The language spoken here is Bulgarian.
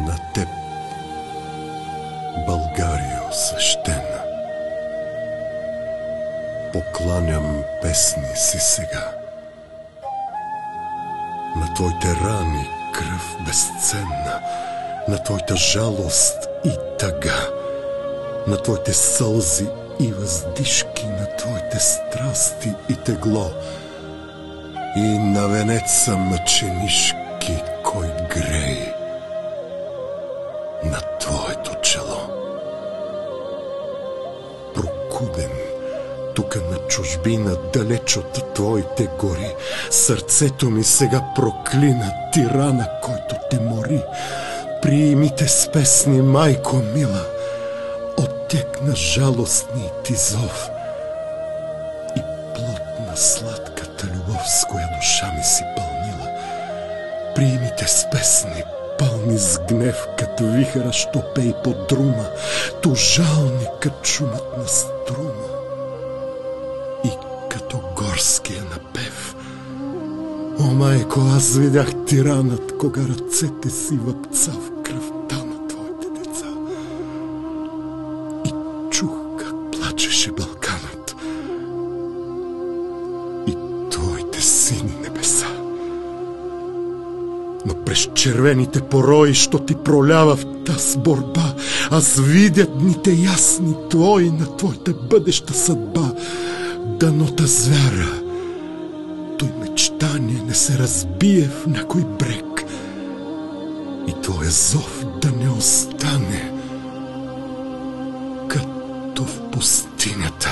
На теб, Българио свещена, покланям песни си сега. На твоите рани кръв безценна, на твоята жалост и тъга, на твоите сълзи и въздишки, на твоите страсти и тегло, и на венеца мъченишки, кой грей на твоето чело. Прокуден тука на чужбина, далеч от твоите гори, сърцето ми сега проклина тирана, който те мори. Приеми те с песни, майко мила, оттекна жалостни ти зов и плотна сладката любов, с коя душа ми си пълнила. Приеми те с песни, пълни с гнев, като вихъра, що пей под друма, тужални като шумът на струма и като горския напев. О, майко, аз видях тиранът, кога ръцете си въпца в кръвта на твоите деца, и чух как плачеше Балканът и твоите сини небеса. Но през червените порои, що ти пролява в таз борба, аз видя дните ясни твои на твоята бъдеща съдба. Дано тази вяра, той мечтание не се разбие в някой брег и твоя зов да не остане като в пустинята.